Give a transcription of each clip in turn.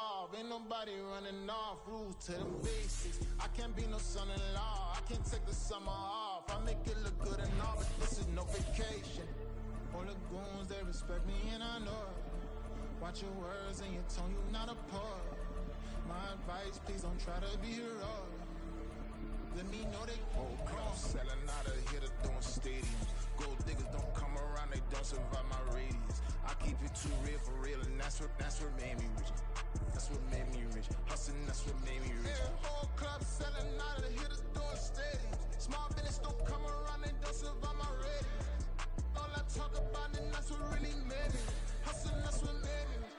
evolve. Ain't nobody running off, rules to the basics. I can't be no son-in-law, I can't take the summer off. I make it look good and all, but this is no vacation. All the goons, they respect me and I know it. Watch your words and your tone, you not a poet. My advice, please don't try to be heroic. Let me know they whole crowd selling out of here to doing stadiums. Gold diggers don't come around, they don't survive my radius. I keep it too real for real, and that's what made me rich. That's what made me rich. Hustling, that's what made me rich. Yeah, whole club selling out of here to doing stadiums. Small business don't come around, they don't survive my radius. All I talk about, and that's what really made me. Hustling, that's what made me rich.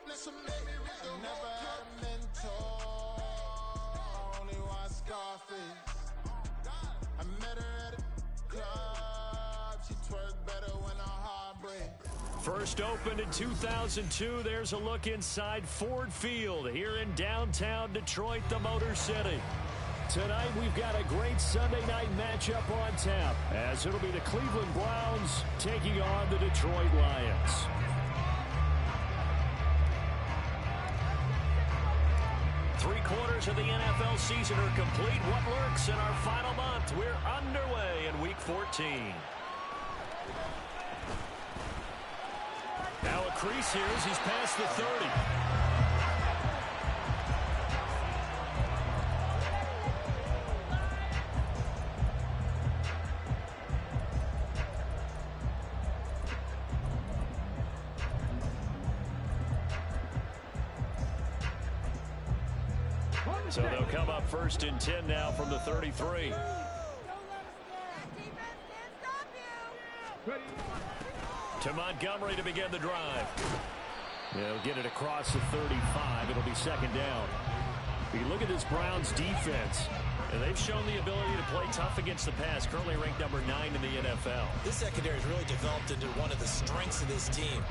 That's what made me rich. Never had a mentor. Scarface. I met her at a club. She twerks better when her heart breaks. First opened in 2002. There's a look inside Ford Field here in downtown Detroit, the Motor City. Tonight we've got a great Sunday night matchup on tap, as it'll be the Cleveland Browns taking on the Detroit Lions. Three-quarters of the NFL season are complete. What lurks in our final month? We're underway in Week 14. Now a crease here as he's past the 30. So they'll come up first and 10 now from the 33. To Montgomery to begin the drive. They'll get it across the 35. It'll be second down. You look at this Browns defense, and they've shown the ability to play tough against the pass, currently ranked number 9 in the NFL. This secondary has really developed into one of the strengths of this team.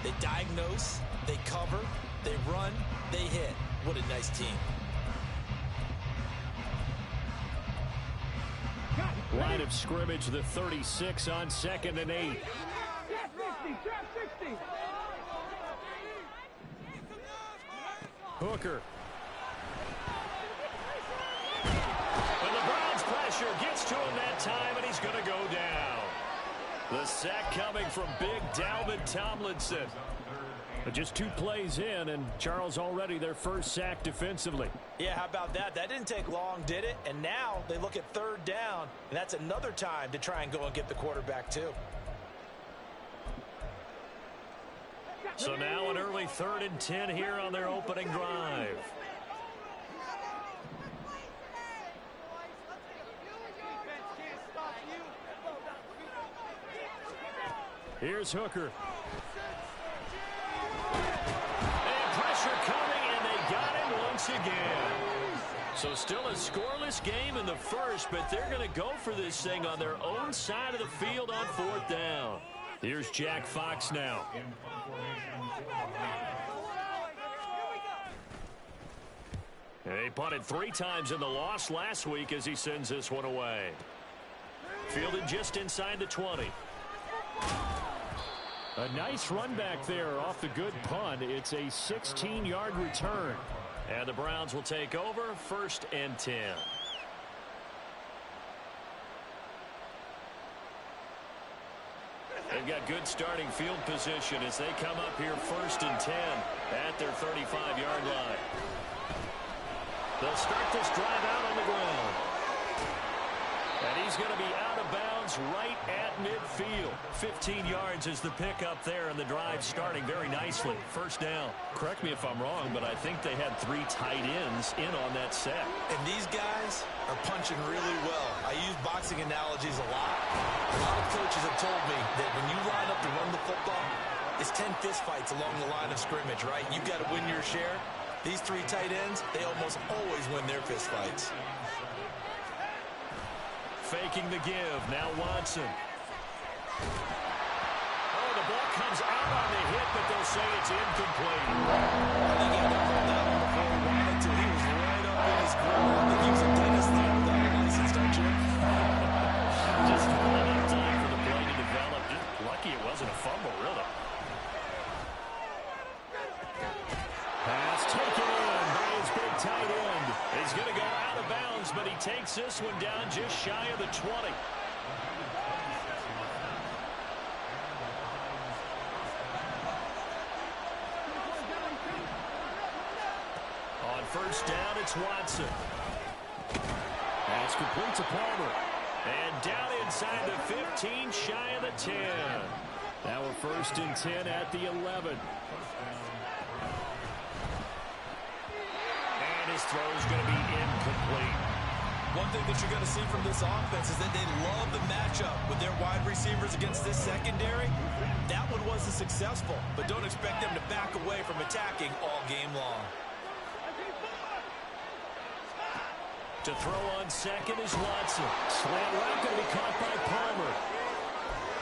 They diagnose, they cover, they run, they hit. What a nice team. Line of scrimmage, the 36 on 2nd and 8. Hooker. And the Browns pressure gets to him that time, and he's going to go down. The sack coming from big Dalvin Tomlinson. But just 2 plays in, and Charles already their first sack defensively. Yeah, how about that? That didn't take long, did it? And now they look at third down, and that's another time to try and go and get the quarterback too. So now an early 3rd and 10 here on their opening drive. Here's Hooker. Coming, and they got him once again. So still a scoreless game in the first, but they're going to go for this thing on their own side of the field on 4th down. Here's Jack Fox now. They punted 3 times in the loss last week as he sends this one away. Fielded just inside the 20. A nice run back there off the good punt. It's a 16-yard return. And the Browns will take over 1st and 10. They've got good starting field position as they come up here 1st and 10 at their 35-yard line. They'll start this drive out on the ground. And he's going to be out of bounds right at midfield. 15 yards is the pickup there, and the drive starting very nicely. 1st down. Correct me if I'm wrong, but I think they had 3 tight ends in on that set. And these guys are punching really well. I use boxing analogies a lot. A lot of coaches have told me that when you line up to run the football, it's 10 fistfights along the line of scrimmage, right? You've got to win your share. These 3 tight ends, they almost always win their fistfights. Faking the give. Now Watson. Oh, the ball comes out on the hit, but they'll say it's incomplete. I think he had that call down before he wanted to. He was right up in his grill. I think he was a dentist there without a license, don't you? Just enough time for the play to develop. Just lucky it wasn't a fumble, really. Pass taken tight end is going to go out of bounds, but he takes this one down just shy of the 20. On first down, it's Watson. Pass complete to Palmer. And down inside the 15, shy of the 10. Now we're first and 10 at the 11. And his throw is going to be incomplete. One thing that you're going to see from this offense is that they love the matchup with their wide receivers against this secondary. That one wasn't successful, but don't expect them to back away from attacking all game long. To throw on second is Watson. Slant route going to be caught by Palmer.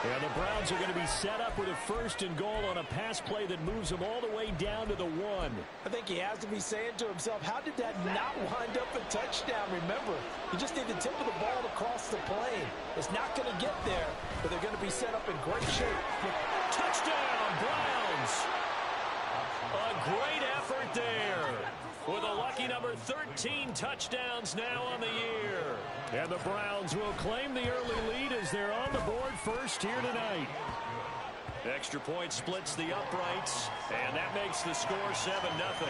And the Browns are going to be set up with a first and goal on a pass play that moves them all the way down to the 1. I think he has to be saying to himself, how did that not wind up a touchdown? Remember, you just need the tip of the ball across the plane. It's not going to get there, but they're going to be set up in great shape. Touchdown, Browns! A great effort there. With a lucky number 13 touchdowns now on the year. And the Browns will claim the early lead as they're on the board first here tonight. Extra point splits the uprights, and that makes the score 7-0.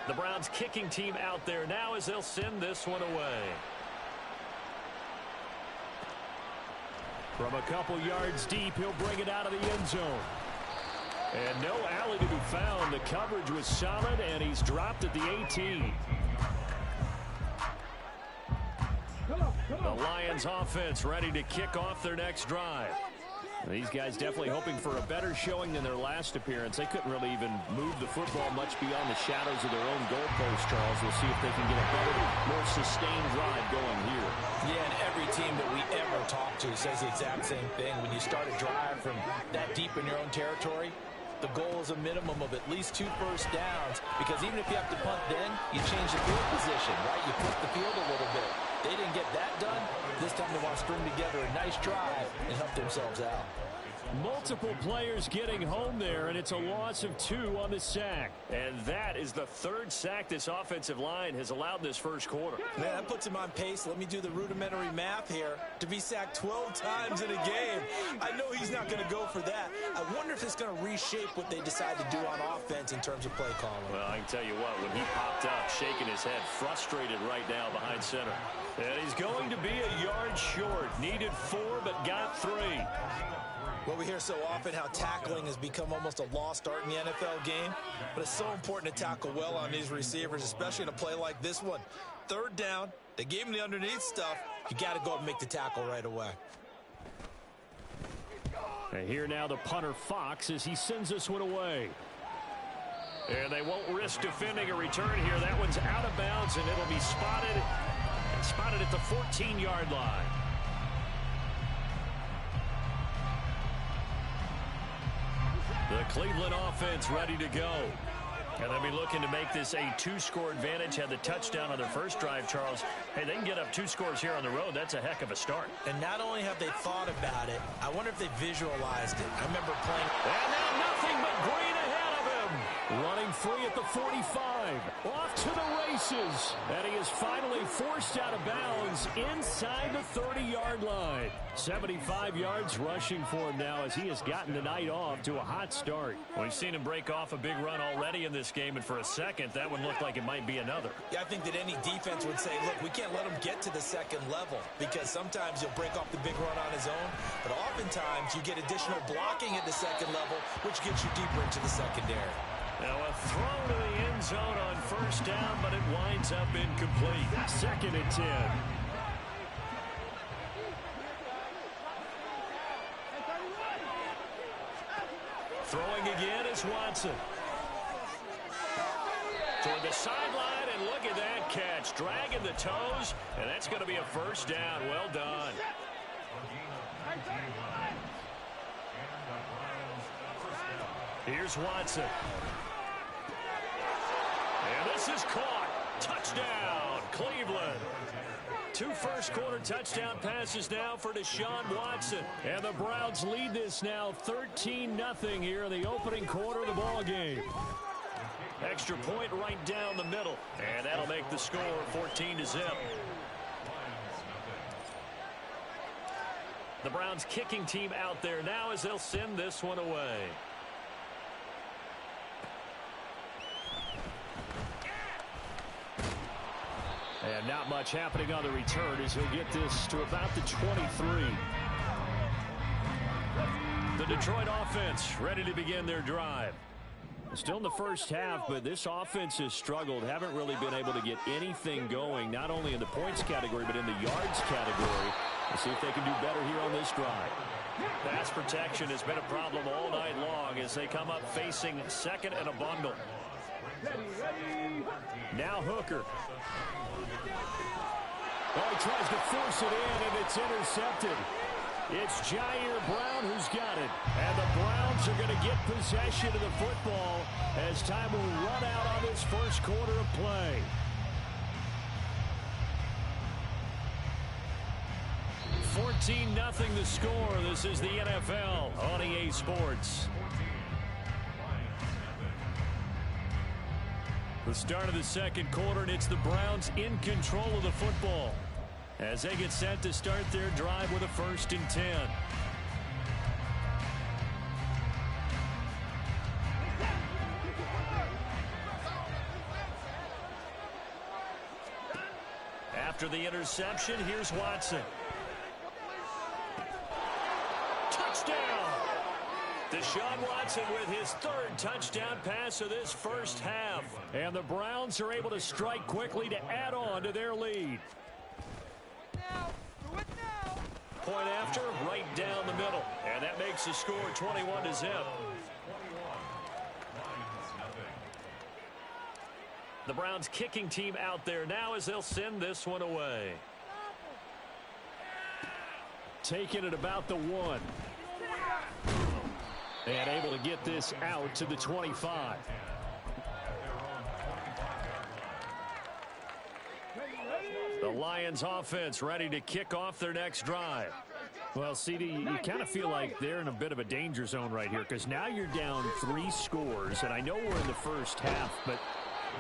The Browns kicking team out there now as they'll send this one away. From a couple yards deep, he'll bring it out of the end zone. And no alley to be found. The coverage was solid, and he's dropped at the 18. The Lions offense ready to kick off their next drive. These guys definitely hoping for a better showing than their last appearance. They couldn't really even move the football much beyond the shadows of their own goalpost, Charles. We'll see if they can get a better, more sustained drive going here. Yeah, and every team that we ever talk to says the exact same thing. When you start a drive from that deep in your own territory, the goal is a minimum of at least 2 first downs, because even if you have to punt then, you change the field position, right? You flip the field a little bit. They didn't get that done. This time they want to string together a nice drive and help themselves out. Multiple players getting home there, and it's a loss of 2 on the sack. And that is the 3rd sack this offensive line has allowed this first quarter. Man, that puts him on pace. Let me do the rudimentary math here. To be sacked 12 times in a game, I know he's not going to go for that. I wonder if it's going to reshape what they decide to do on offense in terms of play calling. Well, I can tell you what, when he popped up, shaking his head, frustrated right now behind center. And he's going to be a yard short. Needed 4, but got 3. Well, we hear so often how tackling has become almost a lost art in the NFL game, but it's so important to tackle well on these receivers, especially in a play like this one. 3rd down, they gave him the underneath stuff. You got to go and make the tackle right away. And here now the punter Fox as he sends this one away. And they won't risk defending a return here. That one's out of bounds, and it'll be spotted at the 14-yard line. The Cleveland offense ready to go. And they'll be looking to make this a 2-score advantage. Had the touchdown on their first drive, Charles. Hey, they can get up 2 scores here on the road. That's a heck of a start. And not only have they thought about it, I wonder if they visualized it. I remember playing. And now nothing but green ahead of him. Running free at the 45. Off to the races. And he is finally forced out of bounds inside the 30-yard line. 75 yards rushing for him now as he has gotten the night off to a hot start. We've seen him break off a big run already in this game, and for a second, that one looked like it might be another. Yeah, I think that any defense would say, look, we can't let him get to the second level, because sometimes he'll break off the big run on his own, but oftentimes you get additional blocking at the second level, which gets you deeper into the secondary. Now a throw to the end zone on first down, but it winds up incomplete. 2nd and 10. Throwing again is Watson. Toward the sideline, and look at that catch. Dragging the toes, and that's going to be a first down. Well done. Here's Watson. And this is caught. Touchdown, Cleveland. 2 first-quarter touchdown passes now for Deshaun Watson. And the Browns lead this now 13-0 here in the opening quarter of the ball game. Extra point right down the middle. And that'll make the score 14-0. The Browns kicking team out there now as they'll send this one away. And not much happening on the return as he'll get this to about the 23. The Detroit offense ready to begin their drive. Still in the first half, but this offense has struggled. Haven't really been able to get anything going, not only in the points category, but in the yards category. Let's see if they can do better here on this drive. Pass protection has been a problem all night long as they come up facing second and a bundle. Now Hooker. Oh, he tries to force it in, and it's intercepted. It's Jair Brown who's got it. And the Browns are going to get possession of the football as time will run out on this first quarter of play. $14-0 the score. This is the NFL on EA Sports. The start of the second quarter, and it's the Browns in control of the football as they get set to start their drive with a 1st and 10. After the interception, here's Watson. Touchdown! Deshaun Watson with his 3rd touchdown pass of this first half. And the Browns are able to strike quickly to add on to their lead. Point after, right down the middle. And that makes the score 21-0. The Browns kicking team out there now as they'll send this one away. Taking it about the 1. And able to get this out to the 25. The Lions offense ready to kick off their next drive. Well, CD, you kind of feel like they're in a bit of a danger zone right here because now you're down 3 scores, and I know we're in the first half, but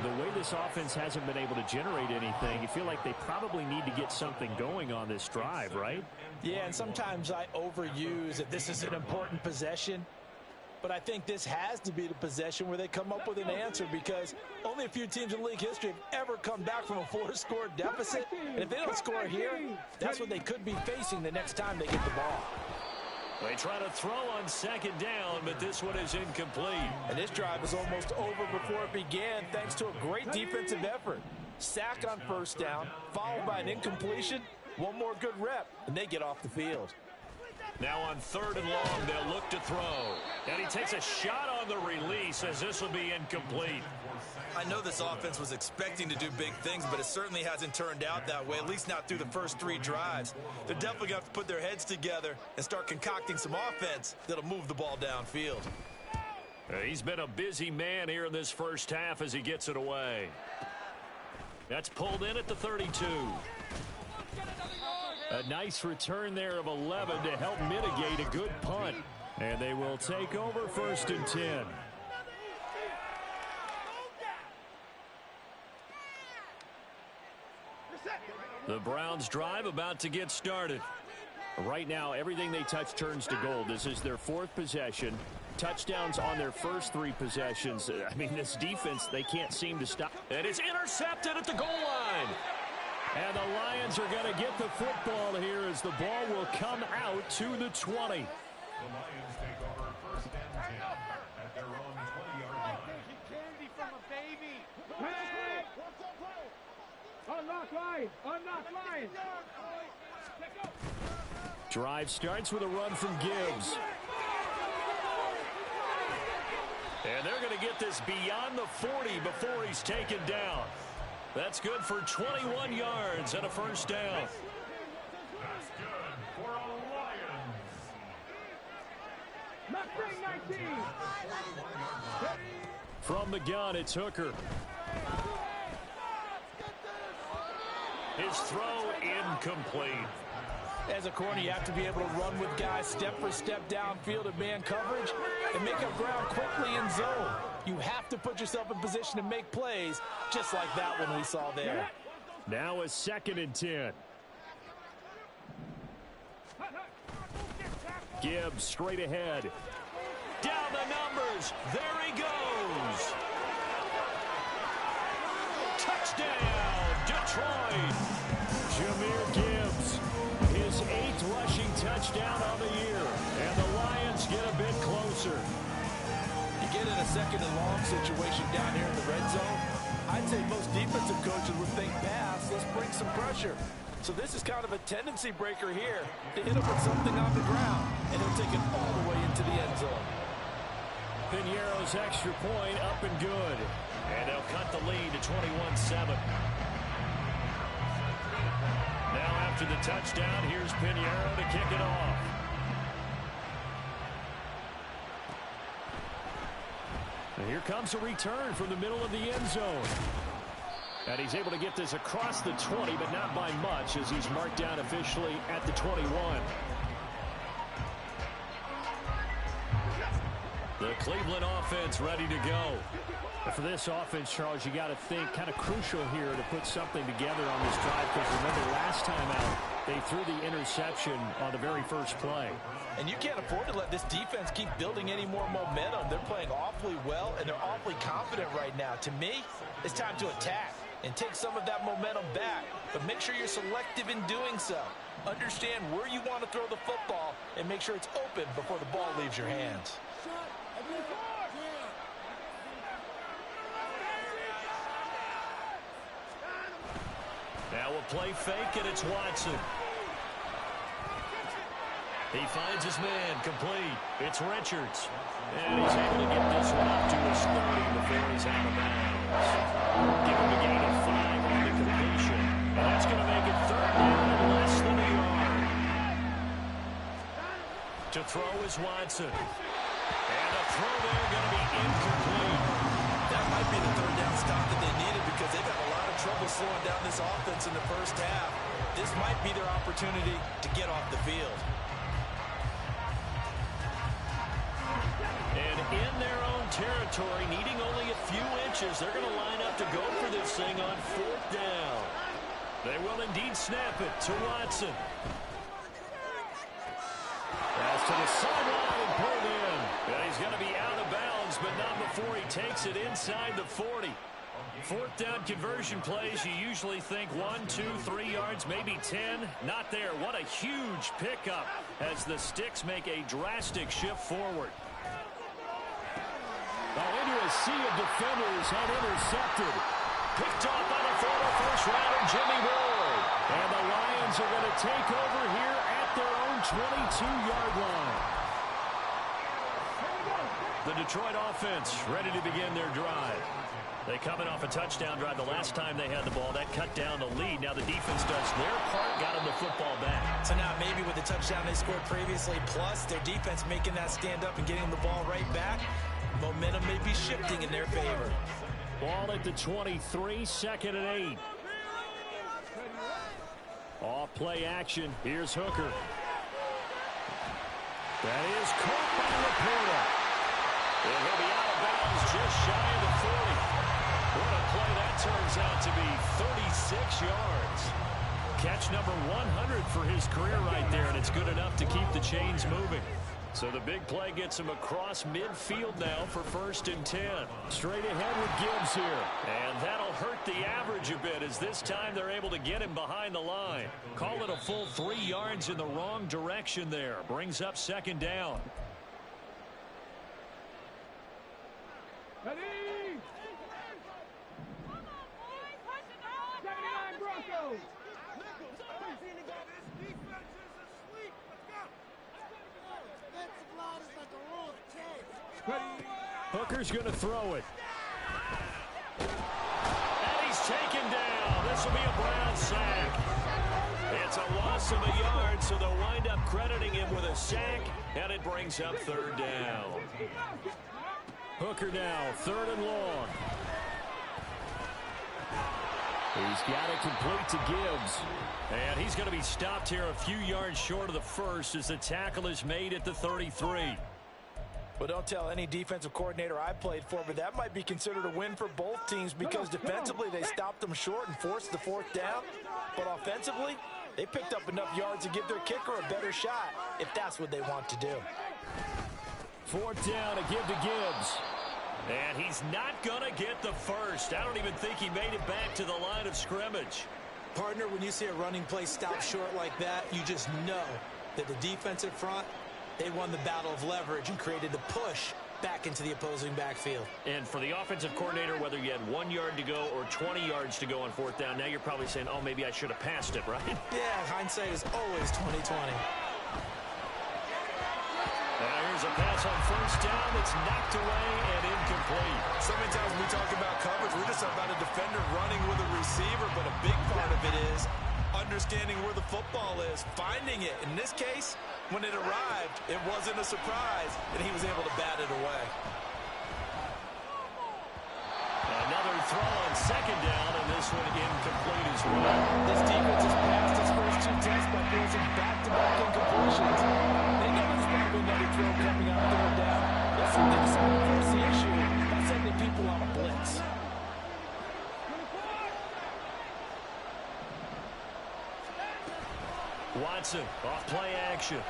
the way this offense hasn't been able to generate anything, you feel like they probably need to get something going on this drive, right? Yeah, and sometimes I overuse that this is an important possession. But I think this has to be the possession where they come up with an answer because only a few teams in league history have ever come back from a 4-score deficit. And if they don't score here, that's what they could be facing the next time they get the ball. They try to throw on 2nd down, but this one is incomplete. And this drive is almost over before it began thanks to a great defensive effort. Sack on 1st down, followed by an incompletion, one more good rep, and they get off the field. Now on 3rd and long, they'll look to throw. And he takes a shot on the release as this will be incomplete. I know this offense was expecting to do big things, but it certainly hasn't turned out that way, at least not through the first 3 drives. They're definitely going to have to put their heads together and start concocting some offense that'll move the ball downfield. He's been a busy man here in this first half as he gets it away. That's pulled in at the 32. A nice return there of 11 to help mitigate a good punt. And they will take over 1st and 10. The Browns drive about to get started. Right now, everything they touch turns to gold. This is their 4th possession. Touchdowns on their first 3 possessions. I mean, this defense, they can't seem to stop. And it's intercepted at the goal line. And the Lions are going to get the football here as the ball will come out to the 20. The Lions take over 1st and 10 at their own 20-yard line. Candy from a baby. Hey! Unlock line! Unlock line! Drive starts with a run from Gibbs. And they're going to get this beyond the 40 before he's taken down. That's good for 21 yards and a 1st down. That's good for a Lions. Mustang 19. From the gun, it's Hooker. His throw incomplete. As a corner, you have to be able to run with guys step for step downfield in man coverage and make up ground quickly in zone. You have to put yourself in position to make plays, just like that one we saw there. Now a 2nd and 10. Gibbs straight ahead. Down the numbers. There he goes. Touchdown, Detroit. Jahmyr Gibbs, his 8th rushing touchdown on the year. And the Lions get a bit closer. You get in a 2nd and long situation down here in the red zone, I'd say most defensive coaches would think pass, let's bring some pressure. So this is kind of a tendency breaker here to hit him with something on the ground, and he'll take it all the way into the end zone. Piñeiro's extra point up and good. And they'll cut the lead to 21-7. Now after the touchdown, here's Piñeiro to kick it off. And here comes a return from the middle of the end zone. And he's able to get this across the 20, but not by much, as he's marked down officially at the 21. The Cleveland offense ready to go. And for this offense, Charles, you got to think kind of crucial here to put something together on this drive, because remember last time out, they threw the interception on the very first play. And you can't afford to let this defense keep building any more momentum. They're playing awfully well, and they're awfully confident right now. To me, it's time to attack and take some of that momentum back, but make sure you're selective in doing so. Understand where you want to throw the football and make sure it's open before the ball leaves your hands. Now a play fake, and it's Watson. He finds his man, complete. It's Richards. And he's able to get this one up to his 30 before he's out of bounds. Give him a gain of 5 on the completion. And that's going to make it 3rd down and less than a yard. To throw is Watson. And a throw there going to be incomplete. That might be the 3rd down stop that they needed, because they've got a lot of trouble slowing down this offense in the first half. This might be their opportunity to get off the field. And in their own territory, needing only a few inches, they're going to line up to go for this thing on 4th down. They will indeed snap it to Watson. Pass to the sideline and pulled in. And he's going to be out of bounds, but not before he takes it inside the 40. 4th down conversion plays, you usually think 1, 2, 3 yards, maybe 10. Not there. What a huge pickup as the Sticks make a drastic shift forward. Into a sea of defenders and intercepted. Picked off by the former first-rounder Jimmy Ward. And the Lions are going to take over here at their own 22-yard line. The Detroit offense ready to begin their drive. They coming off a touchdown drive the last time they had the ball. That cut down the lead. Now the defense does their part, got them the football back. So now maybe with the touchdown they scored previously, plus their defense making that stand up and getting them the ball right back, momentum may be shifting in their favor. Ball at the 23, 2nd and 8. Off play action. Here's Hooker. That is caught by Laporta. And he'll be out of bounds just shy of the 40. What a play that turns out to be, 36 yards. Catch number 100 for his career right there, and it's good enough to keep the chains moving. So the big play gets him across midfield now for 1st and 10. Straight ahead with Gibbs here. And that'll hurt the average a bit, as this time they're able to get him behind the line. Call it a full 3 yards in the wrong direction there. Brings up 2nd down. Ready? 79 Broncos. Hooker's going to throw it. And he's taken down. This will be a Brown sack. It's a loss of a yard, so they'll wind up crediting him with a sack, and it brings up 3rd down. Hooker now, 3rd and long. He's got it complete to Gibbs. And he's going to be stopped here a few yards short of the first as the tackle is made at the 33. Well, don't tell any defensive coordinator I played for, but that might be considered a win for both teams because defensively they stopped them short and forced the fourth down. But offensively, they picked up enough yards to give their kicker a better shot if that's what they want to do. Fourth down to give to Gibbs. And he's not going to get the first. I don't even think he made it back to the line of scrimmage. Partner, when you see a running play stop short like that, you just know that the defensive front, they won the battle of leverage and created the push back into the opposing backfield. And for the offensive coordinator, whether you had 1 yard to go or 20 yards to go on fourth down, now you're probably saying, oh, maybe I should have passed it, right? Yeah, hindsight is always 20/20. Now here's a pass on first down that's knocked away and incomplete. So many times we talk about coverage, we're just about a defender running with a receiver, but a big part of it is understanding where the football is, finding it. In this case, when it arrived, it wasn't a surprise, and he was able to bat it away. Another throw on second down, and this one incomplete as well. This defense has passed its first 2 tests by forcing back-to-back incompletions. They know there's going to be another throw coming on third down. Let's see if they decide to force the issue by sending people on a blitz. Watson off play action.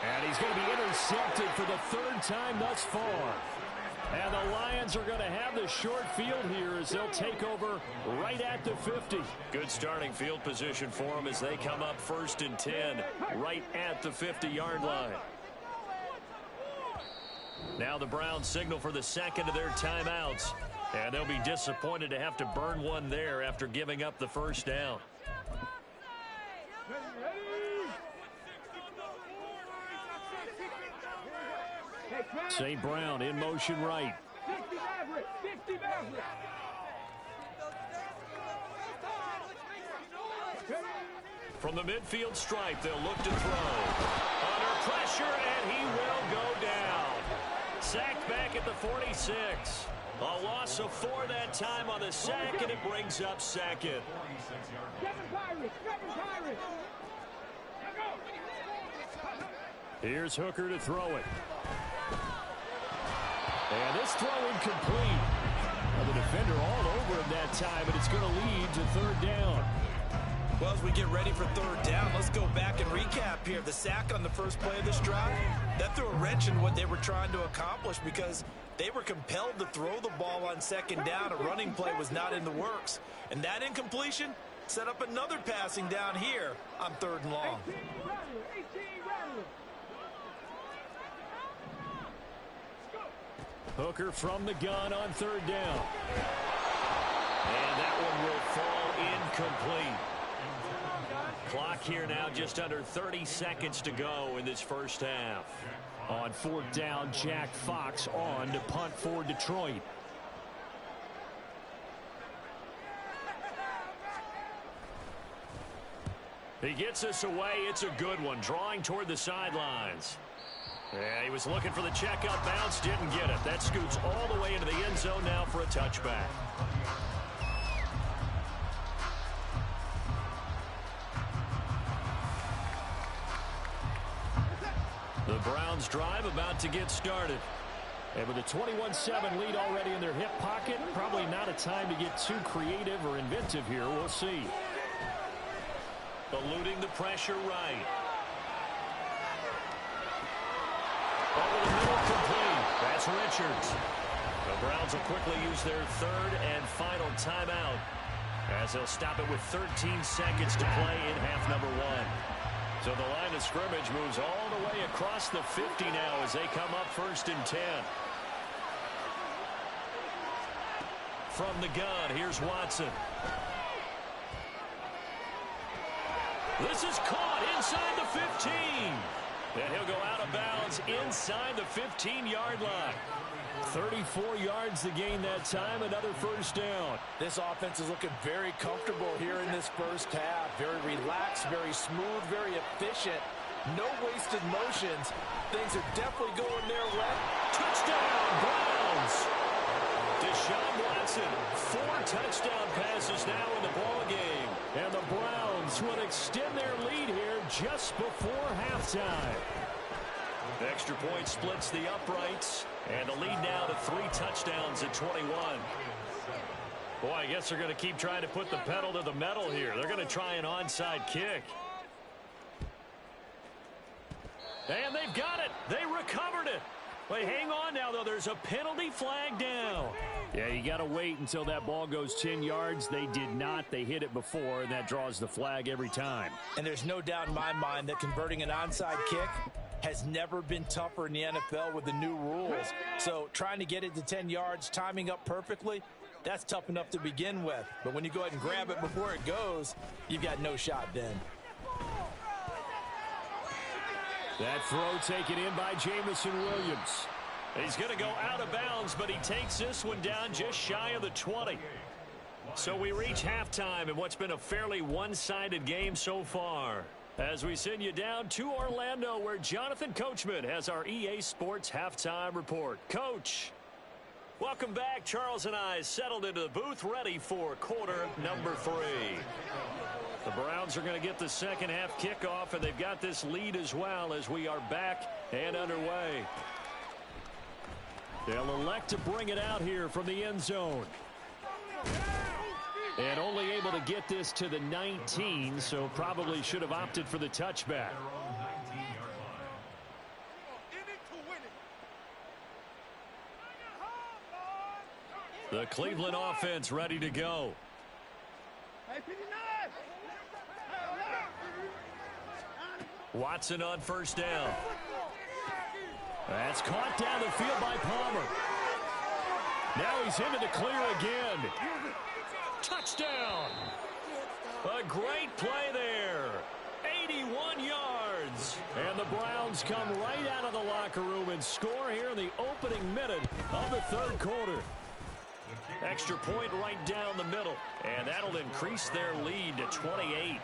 And he's going to be intercepted for the 3rd time thus far. And the Lions are going to have the short field here as they'll take over right at the 50. Good starting field position for them as they come up 1st and 10 right at the 50-yard line. Now the Browns signal for the second of their timeouts. And they'll be disappointed to have to burn one there after giving up the first down. St. Brown in motion right. From the midfield stripe, they'll look to throw. Under pressure, and he will go down. Sacked back at the 46. A loss of 4 that time on the sack, and it brings up second. Here's Hooker to throw it. And this throw incomplete. Now the defender all over him that time, but it's going to lead to 3rd down. Well, as we get ready for 3rd down, let's go back and recap here. The sack on the first play of this drive, that threw a wrench in what they were trying to accomplish because they were compelled to throw the ball on 2nd down. A running play was not in the works. And that incompletion set up another passing down here on 3rd and long. Hooker from the gun on 3rd down. And that one will fall incomplete. Clock here now just under 30 seconds to go in this first half. On 4th down, Jack Fox on to punt for Detroit. He gets us away. It's a good one. Drawing toward the sidelines. Yeah, he was looking for the checkout bounce, didn't get it. That scoots all the way into the end zone now for a touchback. The Browns drive about to get started. And with a 21-7 lead already in their hip pocket, probably not a time to get too creative or inventive here. We'll see. Eluding the pressure right. Over the middle, complete. That's Richards. The Browns will quickly use their 3rd and final timeout as they'll stop it with 13 seconds to play in half number 1. So the line of scrimmage moves all the way across the 50 now as they come up 1st and 10. From the gun, here's Watson. This is caught inside the 15. And he'll go out of bounds inside the 15-yard line. 34 yards to gain that time, another first down. This offense is looking very comfortable here in this first half. Very relaxed, very smooth, very efficient. No wasted motions. Things are definitely going their way. Touchdown, Browns. Deshaun touchdown passes now in the ball game. And the Browns will extend their lead here just before halftime. The extra point splits the uprights. And the lead now to 3 touchdowns at 21. Boy, I guess they're going to keep trying to put the pedal to the metal here. They're going to try an onside kick. And they've got it. They recovered it. Wait, hang on now, though. There's a penalty flag down. Yeah, you got to wait until that ball goes 10 yards. They did not. They hit it before, and that draws the flag every time. And there's no doubt in my mind that converting an onside kick has never been tougher in the NFL with the new rules. So trying to get it to 10 yards, timing up perfectly, that's tough enough to begin with. But when you go ahead and grab it before it goes, you've got no shot then. That throw taken in by Jameson Williams. He's going to go out of bounds, but he takes this one down just shy of the 20. So we reach halftime in what's been a fairly one-sided game so far. As we send you down to Orlando, where Jonathan Coachman has our EA Sports Halftime Report. Coach, welcome back. Charles and I settled into the booth, ready for quarter number 3. The Browns are going to get the second half kickoff, and they've got this lead as well as we are back and underway. They'll elect to bring it out here from the end zone. And only able to get this to the 19, so probably should have opted for the touchback. The Cleveland offense ready to go. Watson on first down. That's caught down the field by Palmer. Now he's into the clear again. Touchdown. A great play there. 81 yards. And the Browns come right out of the locker room and score here in the opening minute of the third quarter. Extra point right down the middle. And that'll increase their lead to 28.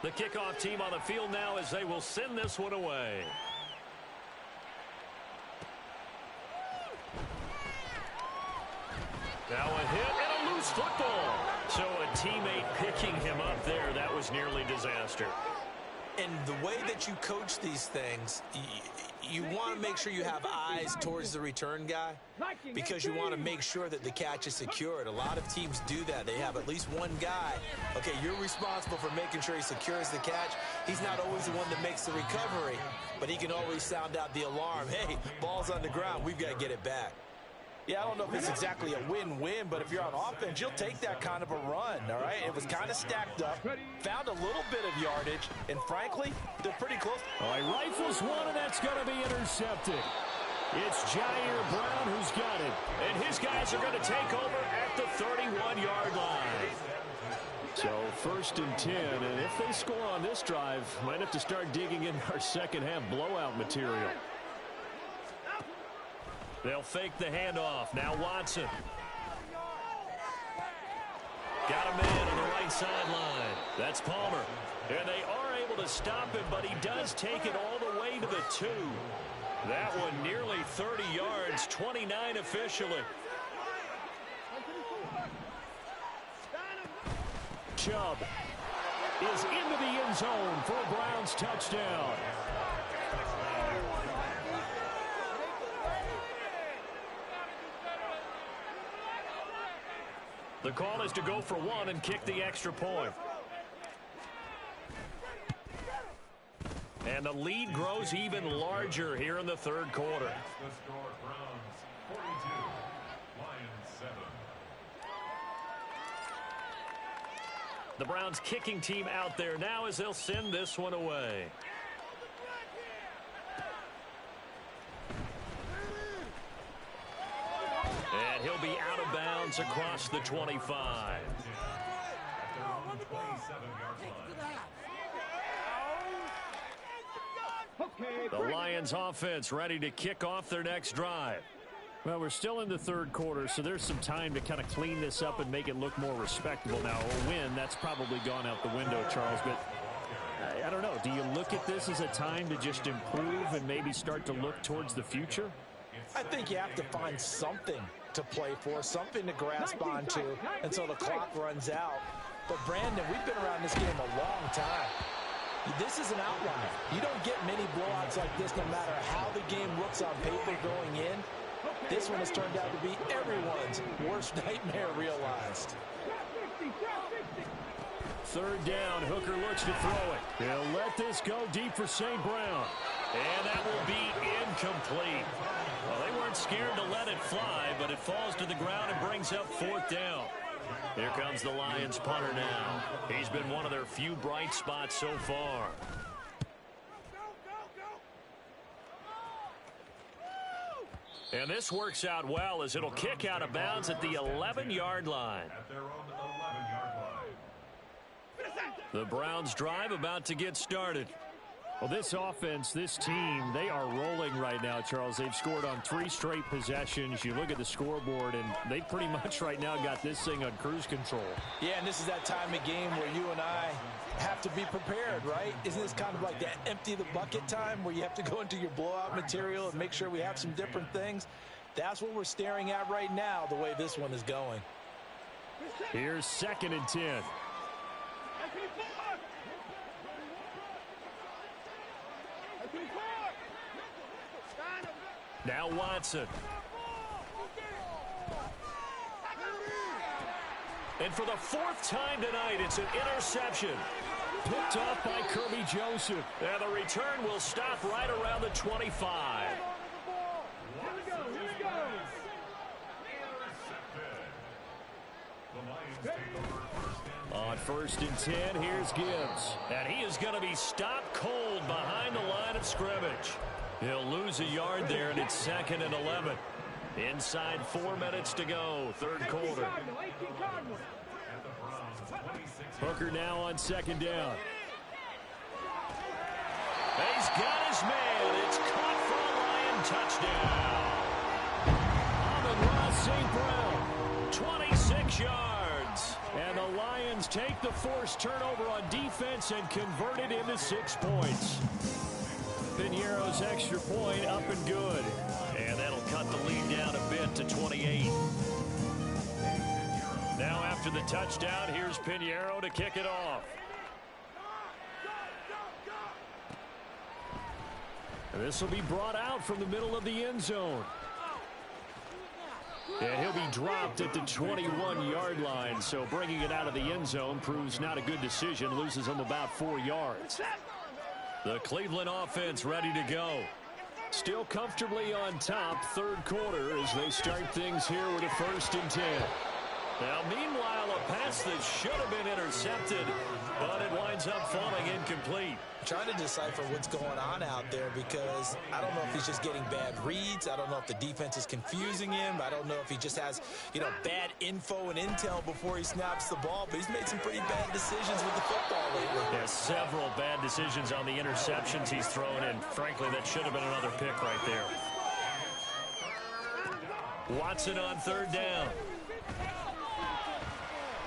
The kickoff team on the field now as they will send this one away. Now a hit and a loose football. So a teammate picking him up there, that was nearly disaster. And the way that you coach these things, you want to make sure you have eyes towards the return guy because you want to make sure that the catch is secured. A lot of teams do that. They have at least one guy. Okay, you're responsible for making sure he secures the catch. He's not always the one that makes the recovery, but he can always sound out the alarm. Hey, ball's on the ground. We've got to get it back. Yeah, I don't know if it's exactly a win-win, but if you're on offense, you'll take that kind of a run, all right? It was kind of stacked up, found a little bit of yardage, and frankly, they're pretty close. All right, rifles one, and that's going to be intercepted. It's Jair Brown who's got it. And his guys are going to take over at the 31-yard line. So 1st and 10, and if they score on this drive, might have to start digging in our second half blowout material. They'll fake the handoff. Now Watson. Got a man on the right sideline. That's Palmer. And they are able to stop him, but he does take it all the way to the 2. That one nearly 30 yards, 29 officially. Chubb is into the end zone for a Browns touchdown. The call is to go for 1 and kick the extra point. And the lead grows even larger here in the third quarter. The score, Browns 42, Lions 7. The Browns kicking team out there now as they'll send this one away. And he'll be out of bounds across the 25. The Lions offense ready to kick off their next drive. Well, we're still in the third quarter, so there's some time to kind of clean this up and make it look more respectable. Now, a win, that's probably gone out the window, Charles, but I don't know. Do you look at this as a time to just improve and maybe start to look towards the future? I think you have to find something to play for, something to grasp onto until the clock runs out. But, Brandon, we've been around this game a long time. This is an outlier. You don't get many blowouts like this no matter how the game looks on paper going in. This one has turned out to be everyone's worst nightmare realized. Third down, Hooker looks to throw it. He'll let this go deep for St. Brown. And that will be incomplete. Well, they weren't scared to let it fly, but it falls to the ground and brings up fourth down. Here comes the Lions punter now. He's been one of their few bright spots so far. And this works out well as it'll kick out of bounds at the 11-yard line. At their own 11-yard line. The Browns drive about to get started. Well, this offense, this team, they are rolling right now, Charles. They've scored on 3 straight possessions. You look at the scoreboard, and they pretty much right now got this thing on cruise control. Yeah, and this is that time of game where you and I have to be prepared, right? Isn't this kind of like that empty the bucket time where you have to go into your blowout material and make sure we have some different things? That's what we're staring at right now, the way this one is going. Here's 2nd and 10. Now Watson. And for the 4th time tonight, it's an interception. Picked off by Kirby Joseph. And the return will stop right around the 25. On 1st and 10, here's Gibbs. And he is going to be stopped cold behind the line of scrimmage. He'll lose a yard there, and it's 2nd and 11. Inside 4 minutes to go, 3rd quarter. Hooker now on 2nd down. He's got his man. It's caught for a Lion touchdown. Amon-Ra St. Brown, 26 yards. And the Lions take the forced turnover on defense and convert it into 6 points. Piñeiro's extra point up and good. And that'll cut the lead down a bit to 28. Now after the touchdown, here's Piñeiro to kick it off. This will be brought out from the middle of the end zone. And he'll be dropped at the 21-yard line. So bringing it out of the end zone proves not a good decision. Loses him about 4 yards. The Cleveland offense ready to go. Still comfortably on top, 3rd quarter as they start things here with a 1st and 10. Now, meanwhile, a pass that should have been intercepted, but it winds up falling incomplete. I'm trying to decipher what's going on out there because I don't know if he's just getting bad reads. I don't know if the defense is confusing him. I don't know if he just has, bad info and intel before he snaps the ball. But he's made some pretty bad decisions with the football lately. Yeah, several bad decisions on the interceptions he's thrown in. Frankly, that should have been another pick right there. Watson on 3rd down.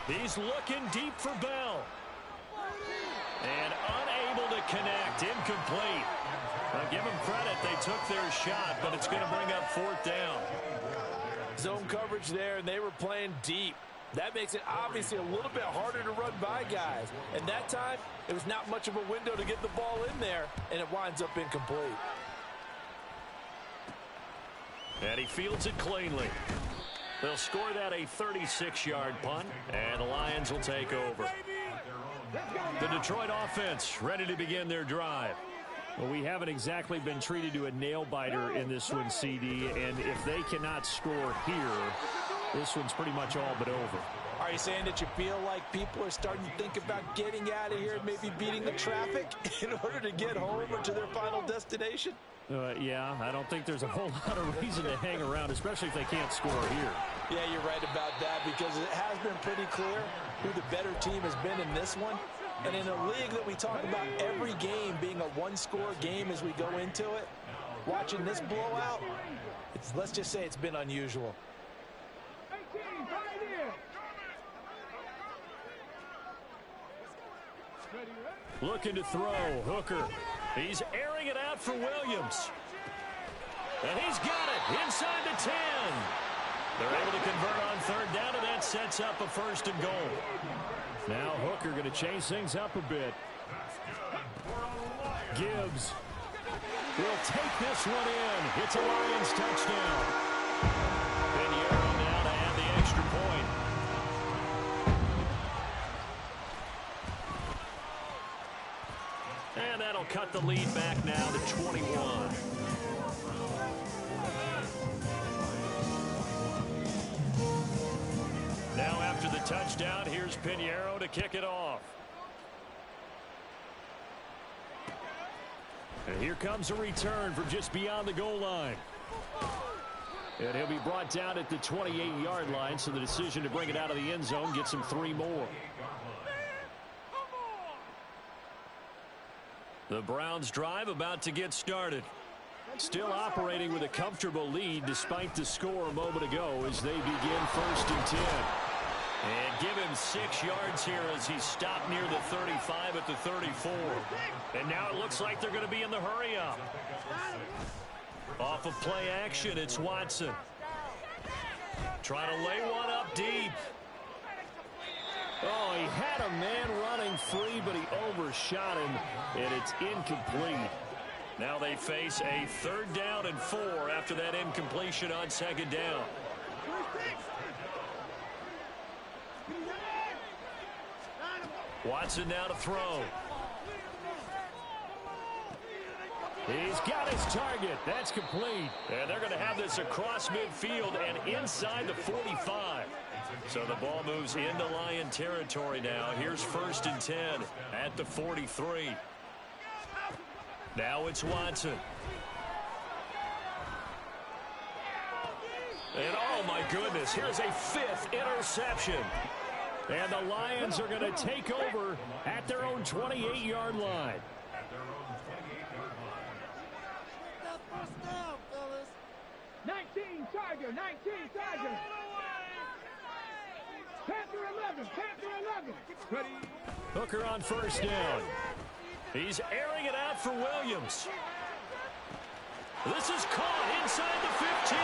He's looking deep for Bell. And unable to connect. Incomplete. Now give them credit. They took their shot, but it's going to bring up 4th down. Zone coverage there, and they were playing deep. That makes it obviously a little bit harder to run by guys. And that time, it was not much of a window to get the ball in there, and it winds up incomplete. And he fields it cleanly. They'll score that a 36-yard punt, and the Lions will take over. The Detroit offense ready to begin their drive. Well, we haven't exactly been treated to a nail-biter in this one, CD, and if they cannot score here, this one's pretty much all but over. Are you saying that you feel like people are starting to think about getting out of here and maybe beating the traffic in order to get home or to their final destination? Yeah, I don't think there's a whole lot of reason to hang around, especially if they can't score here. Yeah, you're right about that because it has been pretty clear who the better team has been in this one. And in a league that we talk about every game being a one-score game as we go into it, watching this blowout, let's just say it's been unusual. Looking to throw. Hooker. He's airing it out for Williams. And he's got it inside the 10. They're able to convert on third down, and that sets up a 1st and goal. Now Hooker going to change things up a bit. Gibbs will take this one in. It's a Lions touchdown. Pinheiro now to add the extra point. And that'll cut the lead back now to 21. Now after the touchdown, here's Pinheiro to kick it off. And here comes a return from just beyond the goal line. And he'll be brought down at the 28-yard line, so the decision to bring it out of the end zone gets him 3 more. The Browns drive about to get started. Still operating with a comfortable lead despite the score a moment ago as they begin 1st and 10. And give him 6 yards here as he stopped near the 35 at the 34. And now it looks like they're going to be in the hurry up. Off of play action, it's Watson. Trying to lay one up deep. Oh, he had a man running free, but he overshot him, and it's incomplete. Now they face a 3rd down and 4 after that incompletion on 2nd down. Watson now to throw. He's got his target. That's complete. And they're going to have this across midfield and inside the 45. So the ball moves into Lion territory now. Here's 1st and 10 at the 43. Now it's Watson. And oh my goodness, here's a 5th interception. And the Lions are going to take over at their own 28-yard line. 19 Tiger, 19 Tiger. Panther 11, Panther 11. Ready. Hooker on 1st down. He's airing it out for Williams. This is caught inside the 15.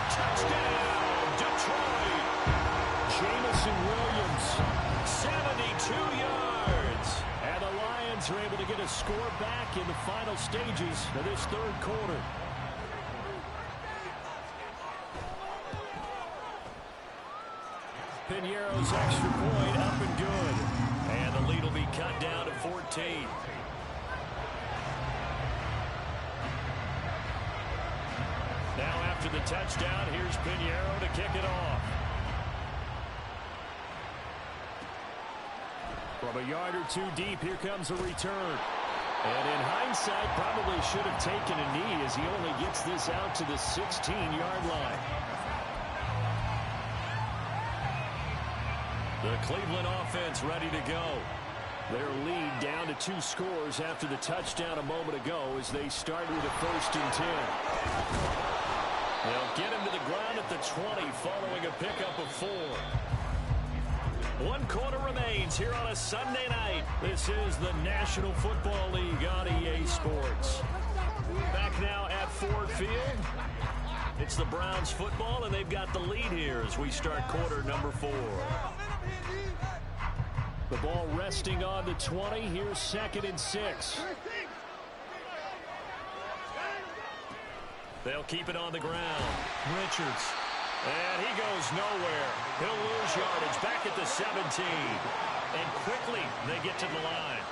Touchdown, Detroit. Jamison Williams, 72 yards. And the Lions are able to get a score back in the final stages of this 3rd quarter. Pinheiro's extra point up and good. And the lead will be cut down to 14. Now after the touchdown, here's Pinheiro to kick it off. From a yard or 2 deep, here comes a return. And in hindsight, probably should have taken a knee as he only gets this out to the 16-yard line. The Cleveland offense ready to go. Their lead down to 2 scores after the touchdown a moment ago as they start with a 1st and 10. They'll get him to the ground at the 20 following a pickup of 4. 1 quarter remains here on a Sunday night. This is the National Football League on EA Sports. Back now at Ford Field. It's the Browns football, and they've got the lead here as we start quarter number 4. The ball resting on the 20. Here's 2nd and 6. They'll keep it on the ground. Richards. And he goes nowhere. He'll lose yardage back at the 17. And quickly they get to the line.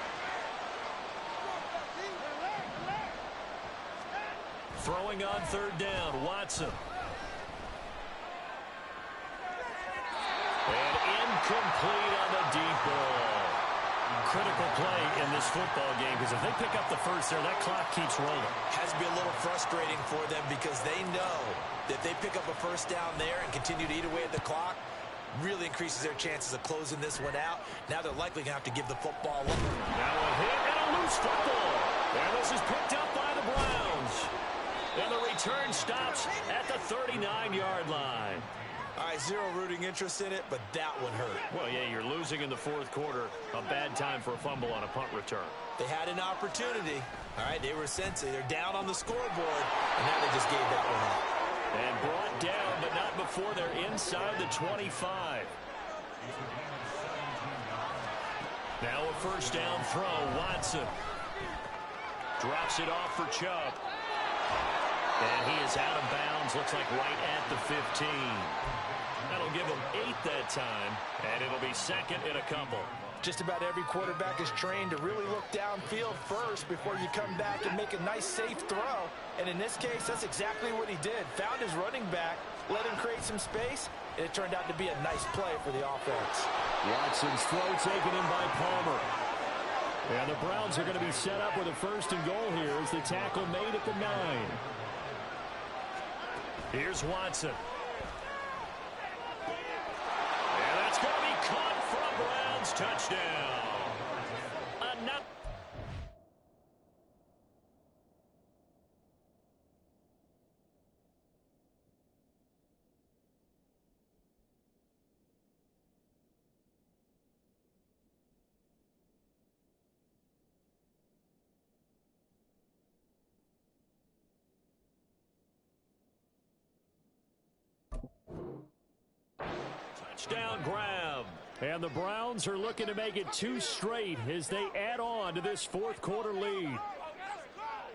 Throwing on 3rd down, Watson. And incomplete on the deep ball. Critical play in this football game because if they pick up the 1st there, that clock keeps rolling. Has to be a little frustrating for them because they know that if they pick up a 1st down there and continue to eat away at the clock, really increases their chances of closing this one out. Now they're likely going to have to give the football up. Now a hit and a loose football. And this is picked up by the Browns. And the return stops at the 39-yard line. All guy, zero rooting interest in it, but that one hurt. Well, yeah, you're losing in the fourth quarter. A bad time for a fumble on a punt return. They had an opportunity. All right, they were sensing. They're down on the scoreboard, and now they just gave that one up. And brought down, but not before they're inside the 25. Now a first down throw. Watson drops it off for Chubb. And he is out of bounds, looks like right at the 15. That'll give him 8 that time, and it'll be second and a couple. Just about every quarterback is trained to really look downfield first before you come back and make a nice, safe throw. And in this case, that's exactly what he did. Found his running back, let him create some space, and it turned out to be a nice play for the offense. Watson's throw taken in by Palmer. And the Browns are going to be set up with a first and goal here as the tackle made at the 9. Here's Watson. And that's going to be caught for a Browns touchdown. Enough. Touchdown grab. And the Browns are looking to make it 2 straight as they add on to this fourth quarter lead.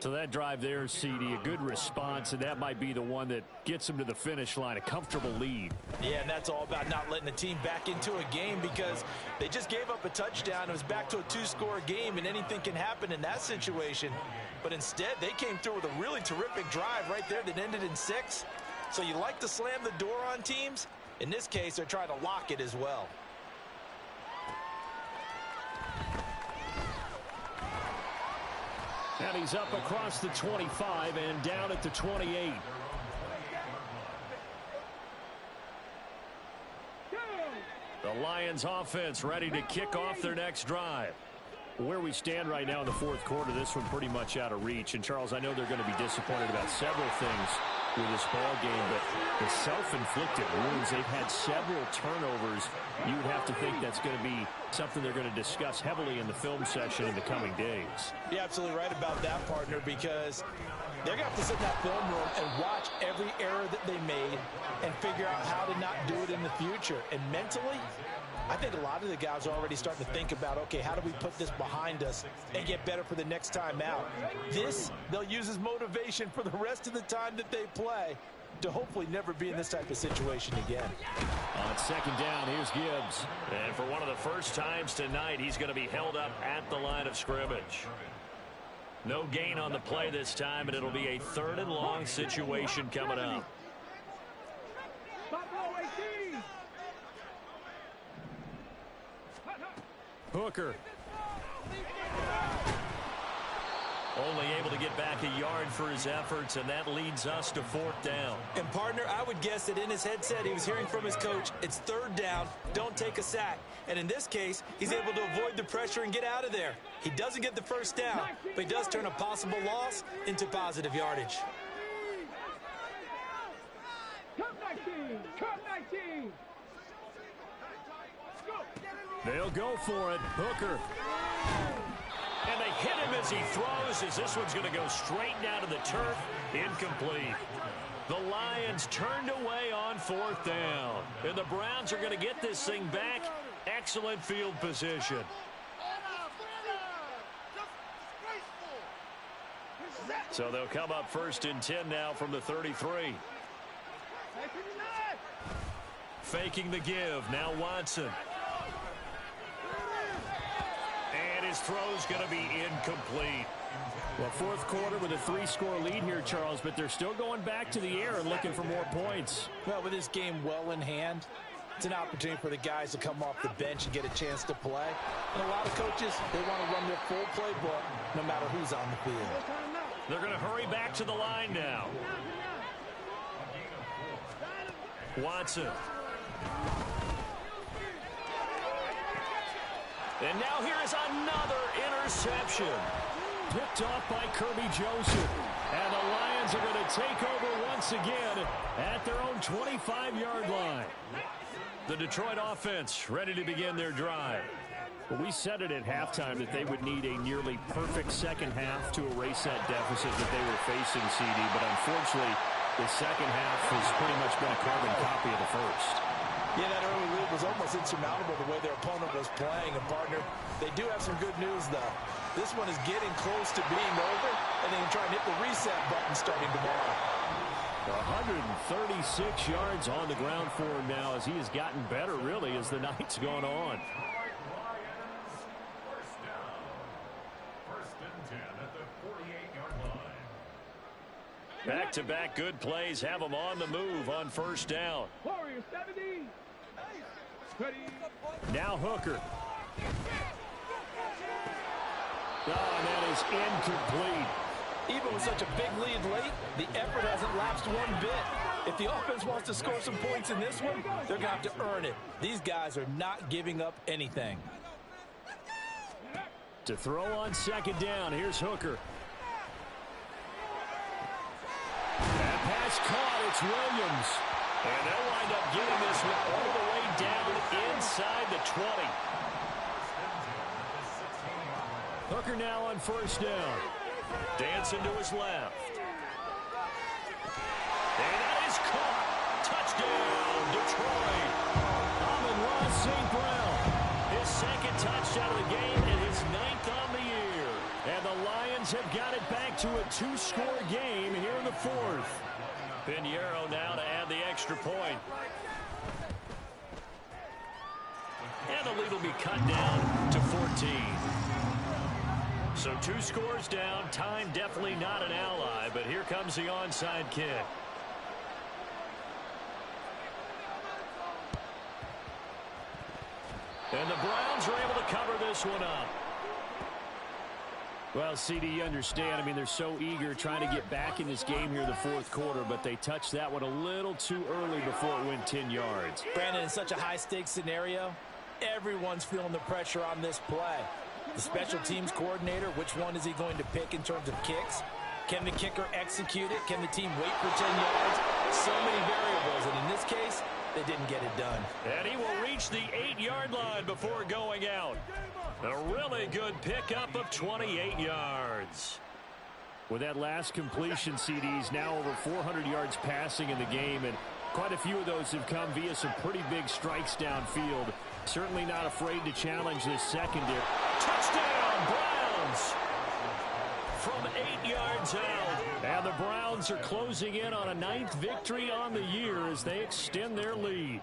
So that drive there, CD, a good response, and that might be the one that gets them to the finish line, a comfortable lead. Yeah, and that's all about not letting the team back into a game because they just gave up a touchdown. It was back to a 2-score game, and anything can happen in that situation. But instead, they came through with a really terrific drive right there that ended in 6. So you like to slam the door on teams. In this case, they're trying to lock it as well. And he's up across the 25 and down at the 28. The Lions offense ready to kick off their next drive. Where we stand right now in the fourth quarter, this one pretty much out of reach. And, Charles, I know they're going to be disappointed about several things with this ball game, but the self-inflicted wounds, they've had several turnovers. You would have to think that's going to be something they're going to discuss heavily in the film session in the coming days. You're absolutely right about that, partner, because they're going to have to sit in that film room and watch every error that they made and figure out how to not do it in the future. And mentally, I think a lot of the guys are already starting to think about, okay, how do we put this behind us and get better for the next time out? This, they'll use as motivation for the rest of the time that they play to hopefully never be in this type of situation again. On second down, here's Gibbs. And for one of the first times tonight, he's going to be held up at the line of scrimmage. No gain on the play this time, and it'll be a 3rd and long situation coming up. Hooker. Only able to get back a yard for his efforts, and that leads us to 4th down. And, partner, I would guess that in his headset he was hearing from his coach, it's 3rd down, don't take a sack. And in this case, he's able to avoid the pressure and get out of there. He doesn't get the first down, but he does turn a possible loss into positive yardage. They'll go for it. Hooker. And they hit him as he throws, as this one's going to go straight down to the turf. Incomplete. The Lions turned away on 4th down. And the Browns are going to get this thing back. Excellent field position. So they'll come up 1st and 10 now from the 33. Faking the give. Now Watson. And his throw's going to be incomplete. Well, fourth quarter with a 3-score lead here, Charles, but they're still going back to the air and looking for more points. Well, with this game well in hand, it's an opportunity for the guys to come off the bench and get a chance to play. And a lot of coaches, they want to run their full playbook no matter who's on the field. They're going to hurry back to the line now. Watson. And now here is another interception. Picked off by Kirby Joseph. And the Lions are going to take over once again at their own 25-yard line. The Detroit offense ready to begin their drive. Well, we said it at halftime that they would need a nearly perfect second half to erase that deficit that they were facing, CD. But unfortunately, the second half has pretty much been a carbon copy of the first. Yeah, that early lead was almost insurmountable the way their opponent was playing. And, partner, they do have some good news, though. This one is getting close to being over, and they can try and hit the reset button starting tomorrow. 136 yards on the ground for him now as he has gotten better, really, as the night's gone on. First and 10 at the 48-yard line. Back-to-back good plays have them on the move on first down. Warriors 70. Ready. Now Hooker. Oh, and that is incomplete. Even with such a big lead late, the effort hasn't lapsed one bit. If the offense wants to score some points in this one, they're going to have to earn it. These guys are not giving up anything. To throw on second down, here's Hooker. That pass caught, it's Williams. And they'll wind up getting this one all the way down inside the 20. Hooker now on first down. Dancing to his left. And that is caught. Touchdown, Detroit. Amon-Ra St. Brown. His second touchdown of the game and his 9th on the year. And the Lions have got it back to a 2-score game here in the 4th. Pinheiro now to add the extra point. And the lead will be cut down to 14. So 2 scores down. Time definitely not an ally, but here comes the onside kick. And the Browns are able to cover this one up. Well, CD, you understand. I mean, they're so eager trying to get back in this game here in the 4th quarter, but they touched that one a little too early before it went 10 yards. Brandon, in such a high-stakes scenario, everyone's feeling the pressure on this play. The special teams coordinator, which one is he going to pick in terms of kicks? Can the kicker execute it? Can the team wait for 10 yards? So many variables, and in this case, they didn't get it done. And he will reach the 8-yard line before going out. A really good pickup of 28 yards. With that last completion, CDs now over 400 yards passing in the game, and quite a few of those have come via some pretty big strikes downfield. Certainly not afraid to challenge this secondary. Touchdown, Browns! From 8 yards out. And the Browns are closing in on a 9th victory on the year as they extend their lead.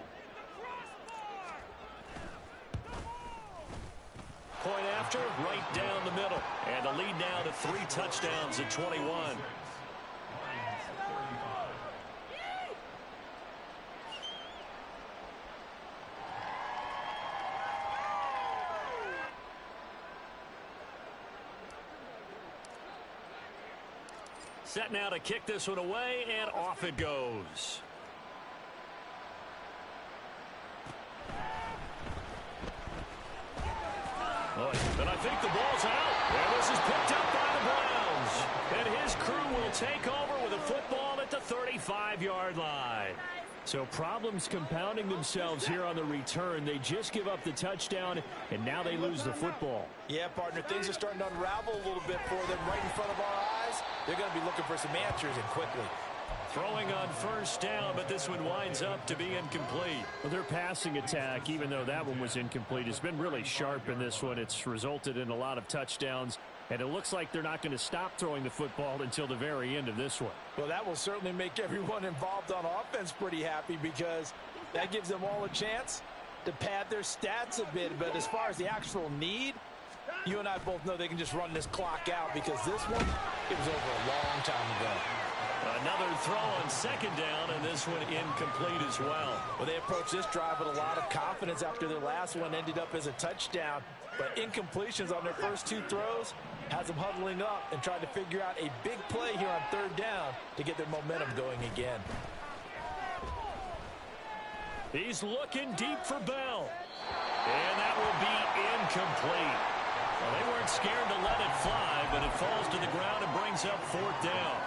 Point after, right down the middle. And the lead now to 3 touchdowns at 21. Set now to kick this one away, and off it goes. And I think the ball's out. And this is picked up by the Browns. And his crew will take over with a football at the 35-yard line. So problems compounding themselves here on the return. They just give up the touchdown, and now they lose the football. Yeah, partner, things are starting to unravel a little bit for them right in front of our eyes. They're going to be looking for some answers, and quickly. Throwing on first down, but this one winds up to be incomplete. Well, their passing attack, even though that one was incomplete, has been really sharp in this one. It's resulted in a lot of touchdowns, and it looks like they're not going to stop throwing the football until the very end of this one. Well, that will certainly make everyone involved on offense pretty happy, because that gives them all a chance to pad their stats a bit. But as far as the actual need, you and I both know they can just run this clock out, because this one, it was over a long time ago. Another throw on second down, and this one incomplete as well. Well, they approached this drive with a lot of confidence after their last one ended up as a touchdown. But incompletions on their first 2 throws has them huddling up and trying to figure out a big play here on third down to get their momentum going again. He's looking deep for Bell. And that will be incomplete. Well, they weren't scared to let it fly, but it falls to the ground and brings up 4th down.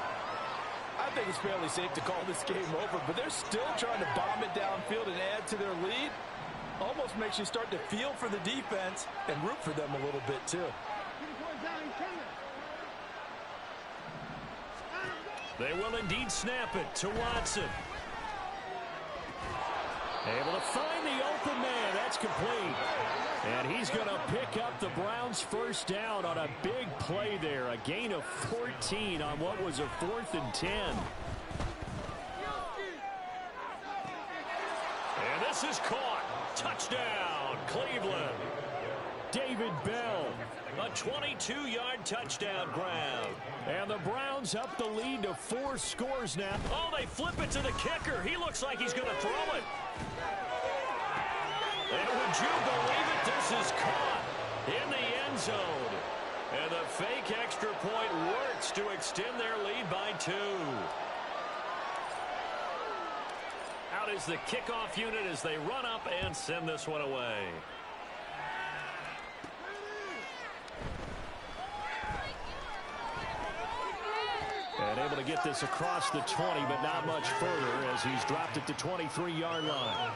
I think it's fairly safe to call this game over, but they're still trying to bomb it downfield and add to their lead. Almost makes you start to feel for the defense and root for them a little bit, too. They will indeed snap it to Watson. Able to find the open man. That's complete. And he's going to pick up the Browns' first down on a big play there. A gain of 14 on what was a 4th and 10. And this is caught. Touchdown, Cleveland. David Bell. A 22-yard touchdown grab. And the Browns up the lead to 4 scores now. Oh, they flip it to the kicker. He looks like he's going to throw it. And would you believe it? This is caught in the end zone. And the fake extra point works to extend their lead by 2. Out is the kickoff unit as they run up and send this one away. And able to get this across the 20, but not much further as he's dropped it to 23-yard line.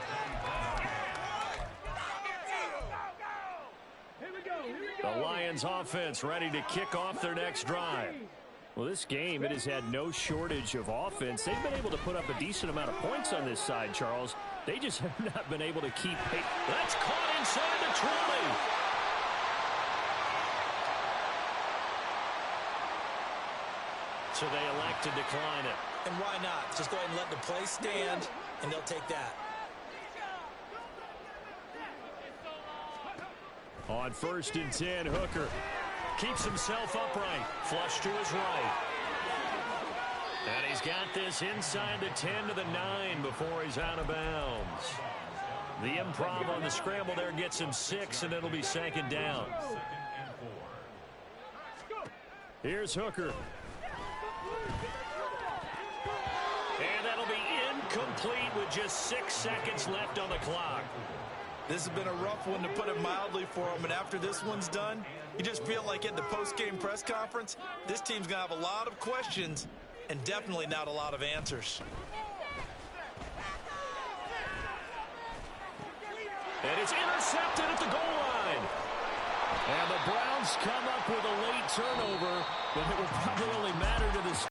The Lions offense ready to kick off their next drive. Well, this game, it has had no shortage of offense. They've been able to put up a decent amount of points on this side, Charles. They just have not been able to keep pace. That's caught inside the 20. So they elect to decline it. And why not? Just go ahead and let the play stand, and they'll take that. On 1st and 10, Hooker keeps himself upright. Flush to his right. And he's got this inside the 10 to the 9 before he's out of bounds. The improv on the scramble there gets him 6, and it'll be 2nd down. Here's Hooker. And that'll be incomplete with just 6 seconds left on the clock. This has been a rough one, to put it mildly, for him. And after this one's done, you just feel like at the post-game press conference, this team's going to have a lot of questions and definitely not a lot of answers. And it's intercepted at the goal line. And the Browns come up with a late turnover, but it will probably only matter to the